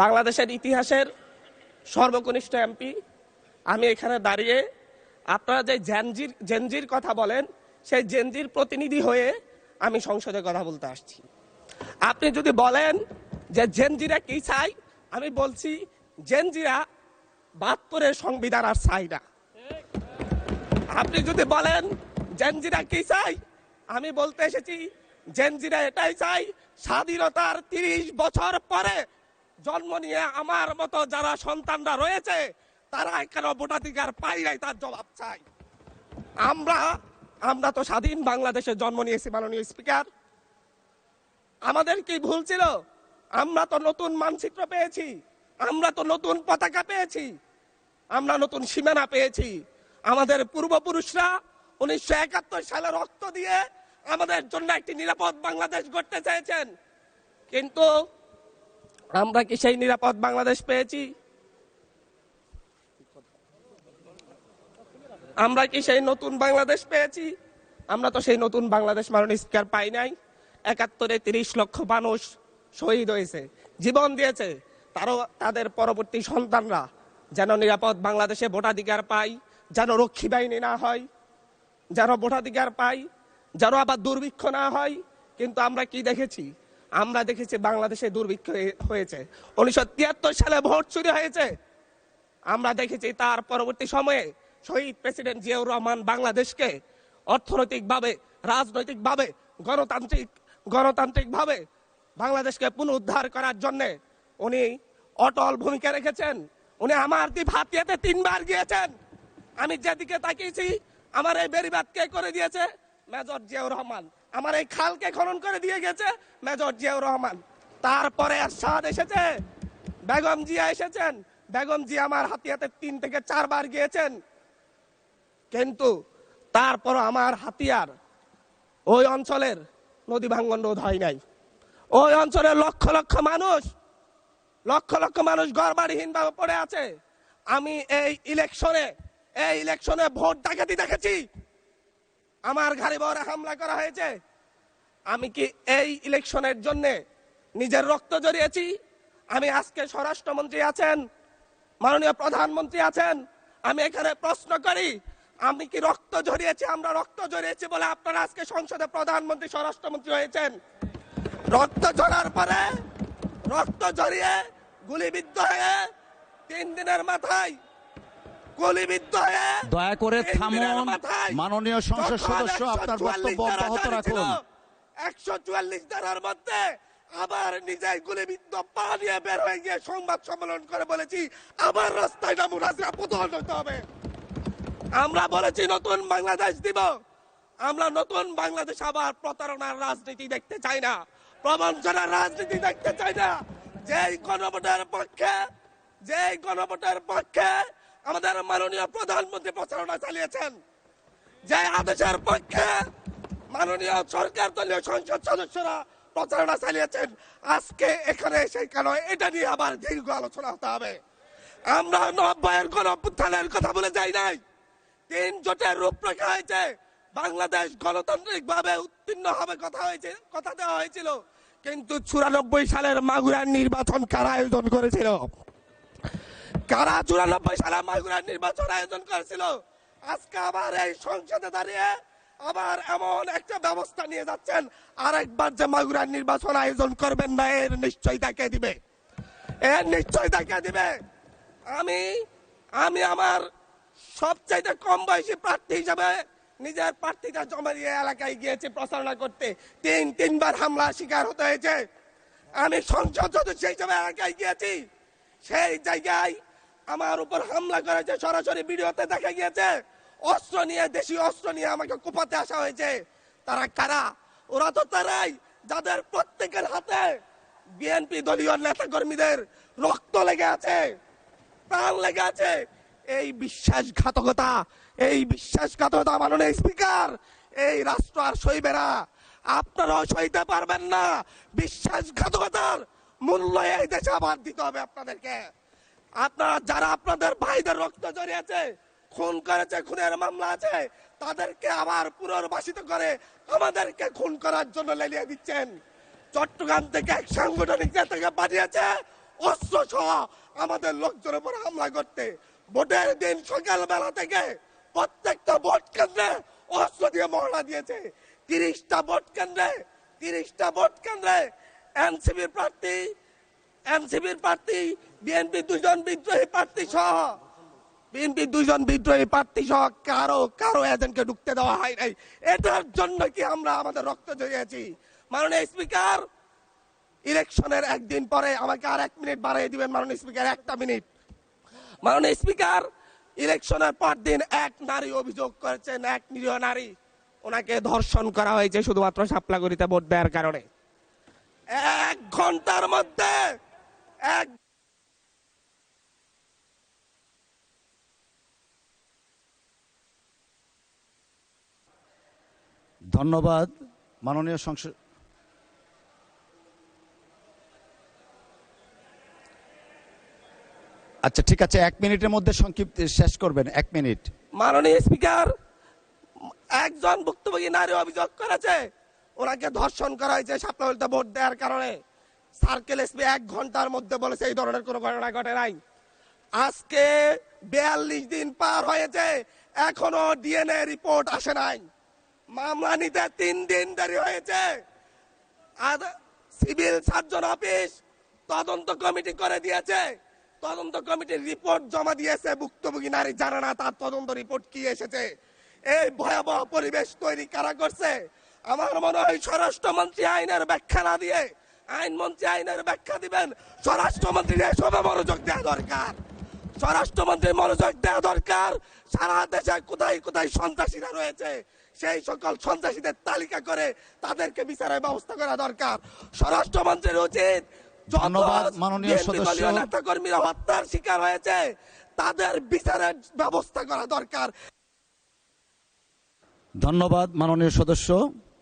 বাংলাদেশের ইতিহাসের সর্বকনিষ্ঠ এমপি। আমি এখানে দাঁড়িয়ে আপনারা যে জেনজির কথা বলেন, সেই জেনজির প্রতিনিধি হয়ে আমি সংসদে কথা বলতে আসছি। আপনি যদি বলেন যে জেনজিরা কি চাই, আমি বলছি জেনজিরা ৭২-এর সংবিধান আর চাই না। আপনি যদি বলেন জেনজিরা কি চাই, আমি বলতে এসেছি জেনজিরা এটাই চাই, স্বাধীনতার ৩০ বছর পরে জন্ম নিয়ে আমার মতো যারা সন্তানরা রয়েছে তারা কেন ভোটাধিকার পাই নাই, তার জবাব চাই। আমরা তো স্বাধীন বাংলাদেশে জন্ম নিয়েছি মাননীয় স্পিকার। আমাদের কি ভুল ছিল? আমরা তো নতুন মানচিত্র পেয়েছি, আমরা তো নতুন পতাকা পেয়েছি, আমরা নতুন সীমানা পেয়েছি। আমাদের পূর্বপুরুষরা 1971 সালে রক্ত দিয়ে আমাদের জন্য একটি নিরাপদ বাংলাদেশ গড়তে চেয়েছেন, কিন্তু আমরা কি সেই নিরাপদ বাংলাদেশ পেয়েছি? আমরা কি সেই নতুন বাংলাদেশ পেয়েছি? আমরা তো সেই নতুন বাংলাদেশ মাননীয় স্পিকার পাই নাই। 71-এ 30 লক্ষ মানুষ শহীদ হয়েছে, জীবন দিয়েছে, তাদের পরবর্তী সন্তানরা যেন নিরাপদ বাংলাদেশে ভোটাধিকার পায়, যেন রক্ষী বাহিনী না হয়, যেন ভোটাধিকার পায়, যেন আবার দুর্ভিক্ষ না হয়। কিন্তু আমরা কি দেখেছি? আমরা দেখেছি বাংলাদেশে দুর্ভিক্ষ হয়েছে। 1973 সালে ভোট চুরি হয়েছে। আমরা দেখেছি তার পরবর্তী সময়ে শহীদ প্রেসিডেন্ট জিয়াউর রহমান বাংলাদেশকে অর্থনৈতিকভাবে, রাজনৈতিকভাবে, গণতান্ত্রিকভাবে বাংলাদেশকে পুনরুদ্ধার করার জন্য উনি অটল ভূমিকা রেখেছেন। উনি আমার দ্বীপ হাতিয়াতে 3 বার গিয়েছেন। আমি যেদিকে তাকিয়েছি, আমার এই বেড়িবাঁধ কে করে দিয়েছে? মেজর জিয়াউর রহমান। আমার এই খালকে খনন করে দিয়ে গেছে মেজর জিয়াউর রহমান। তারপরে এরশাদ এসেছে, বেগম জিয়া এসেছেন। বেগম জিয়া আমার হাতিয়াতে 3 থেকে 4 বার গিয়েছেন, কিন্তু তারপর আমার হাতিয়ার ওই অঞ্চলের নদী ভাঙ্গন রোধ হয় নাই। ওই অঞ্চলের লক্ষ লক্ষ মানুষ ঘরবাড়িহীন ভাবে পড়ে আছে। আমি এই ইলেকশনে ভোট ডাকাতি দেখেছি। আমার ঘরে বড় হামলা করা হয়েছে। আমি কি এই ইলেকশনের জন্য নিজের রক্ত জড়িয়েছি? আমি আজকে স্বরাষ্ট্রমন্ত্রী আছেন, মাননীয় প্রধানমন্ত্রী আছেন, আমি এখানে প্রশ্ন করি, আমি কি রক্ত ঝরিয়েছি? আমরা রক্ত ঝরিয়েছি বলে আপনারা আজকে সংসদে প্রধানমন্ত্রী, স্বরাষ্ট্রমন্ত্রী হয়েছেন। রক্ত ঝরার পরে, রক্ত ঝরিয়ে গুলিবিদ্ধ হয়ে 3 দিনের মাথায় গুলিবিদ্ধ হয়ে, দয়া করে থামুন। মাননীয় সংসদ সদস্য, আপনার বক্তব্য অব্যাহত রাখুন। 144 ধারার মধ্যে আবার নিজে গুলিবিদ্ধ পা নিয়ে বের হয়ে গিয়ে সংবাদ সম্মেলন করে বলেছি আবার রাস্তায় নামুন, হাসিনা পতন হতে হবে। আমরা বলেছি নতুন বাংলাদেশ দিব। আমরা নতুন বাংলাদেশ আবার প্রতারণার রাজনীতি দেখতে চাই না, প্রবঞ্চনার রাজনীতি দেখতে চাই না। যেই গণভোটের পক্ষে আমাদের মাননীয় প্রধানমন্ত্রী প্রচারণা চালিয়েছেন, যে আদেশের পক্ষে মাননীয় সরকার দলীয় সংসদ সদস্যরা প্রচারণা চালিয়েছেন, আজকে এখানে সেই কেন এটা নিয়ে আবার দীর্ঘ আলোচনা হতে হবে। আমরা 90-এর গণঅভ্যুত্থানের কথা বলে যাই নাই। 3 জোটের রূপরেখা হয়েছে, বাংলাদেশ গণতান্ত্রিক ভাবে উত্তীর্ণ হবে কথা দেওয়া হয়েছিল, কিন্তু 94 সালের মাগুরার নির্বাচন কারা আয়োজন করেছিল? কারা 94 সালে মাগুরার নির্বাচন আয়োজন করেছিল? আজকে আবার এই সংসদে দাঁড়িয়ে আবার এমন একটা ব্যবস্থা নিয়ে যাচ্ছেন, আরেকবার যে মাগুরার নির্বাচন আয়োজন করবেন না, এর নিশ্চয়তা কে দিবে? এর নিশ্চয়তা কে দিবে? আমি আমার সবচাইতে কম বয়সী প্রার্থী হিসাবে নিজের প্রার্থীটা জমা দিয়ে এলাকায় গিয়েছি প্রচারণা করতে। 3 বার হামলা শিকার হতে হয়েছে। আমি সংসদ সদস্য হিসেবে এলাকায় গিয়েছি, সেই জায়গায় আমার উপর হামলা করেছে, সরাসরি ভিডিওতে দেখা গিয়েছে। অস্ত্র নিয়ে, দেশীয় অস্ত্র নিয়ে আমাকে কোপাতে আসা হয়েছে। তারা কারা? ওরা তো তারাই যাদের প্রত্যেকের হাতে বিএনপি দলীয় নেতা কর্মীদের রক্ত লেগে আছে, প্রাণ লেগে আছে। এই বিশ্বাসঘাতকতা মাননীয় স্পিকার, এই রাষ্ট্র আর সইবে না। আপনারাও সইতে পারবেন না। বিশ্বাসঘাতকতার মূল্য এই দেশে আবার দিতে হবে আপনাদেরকে। আপনারা যারা আপনাদের ভাইদের রক্ত জড়িয়েছে, খুন করেছে, খুনের মামলা আছে, তাদেরকে আবার পুনর্বাসিত করে আমাদেরকে খুন করার জন্য লেলিয়ে দিচ্ছেন। চট্টগ্রাম থেকে এক সাংগঠনিক নেতাকে পাঠিয়েছে, অস্ত্র সহ আমাদের লোকজনের উপর হামলা করতে। ভোটের দিন সকালবেলা থেকে প্রত্যেকটা ভোট কেন্দ্রে অস্ত্র দিয়ে মহড়া দিয়েছে। 30টা ভোট কেন্দ্রে এনসিপির প্রার্থী বিএনপি দুজন বিদ্রোহী প্রার্থী সহ কারো এজেন্টকে ঢুকতে দেওয়া হয় নাই। এটার জন্য কি আমরা আমাদের রক্ত ঝরিয়েছি? মাননীয় স্পিকার, ইলেকশনের একদিন পরে আমাকে আর 1 মিনিট বাড়িয়ে দিবেন মাননীয় স্পিকার, 1টা মিনিট। মাননীয় স্পিকার, ইলেকশনের পর দিন এক নারী অভিযোগ করেছেন, এক নিরীহ নারী, ওনাকে ধর্ষণ করা হয়েছে শুধুমাত্র শাপলাগুড়িতে ভোট দেওয়ার কারণে। 1 ঘন্টার মধ্যে ধন্যবাদ মাননীয় সংসদ। আচ্ছা ঠিক আছে, 1 মিনিটের মধ্যে সংক্ষিপ্ত শেষ করবেন, 1 মিনিট। মাননীয় স্পিকার, একজন ভুক্তভোগী নারী অভিযোগ করেছে ওনাকে ধর্ষণ করা হয়েছে শাপলাগুড়িতে ভোট দেওয়ার কারণে। সার্কেল এসপি 1 ঘন্টার মধ্যে বলেছে এই ধরনের কোনো ঘটনা ঘটে নাই। আজকে 42 দিন পার হয়েছে, এখনো ডিএনএ রিপোর্ট আসে নাই। মামলা নিতে 3 দিন দেরি হয়েছে। সিভিল সার্জন অফিস তদন্ত কমিটি করে দিয়েছে, তদন্ত কমিটির রিপোর্ট জমা দিয়েছে। ভুক্তভোগী নারী জানে না তার তদন্ত রিপোর্ট কি এসেছে। এই ভয়াবহ পরিবেশ তৈরি কারা করছে? আমার মনে হয় স্বরাষ্ট্রমন্ত্রী আইনের ব্যাখ্যা না দিয়ে, আইনমন্ত্রী আইনের ব্যাখ্যা দিবেন, স্বরাষ্ট্রমন্ত্রী এসবে মনোযোগ দেওয়া দরকার। স্বরাষ্ট্রমন্ত্রীর মনোযোগ দেওয়া দরকার। সারা দেশে কোথায় কোথায় সন্ত্রাসীরা রয়েছে সেই সকল সন্ত্রাসীদের তালিকা করে তাদেরকে বিচারের ব্যবস্থা করা দরকার। স্বরাষ্ট্রমন্ত্রীর উচিত ধন্যবাদ মাননীয় সদস্য। নেতা কর্মীরা হত্যার শিকার হয়েছে তাদের বিচারের ব্যবস্থা করা দরকার। ধন্যবাদ মাননীয় সদস্য।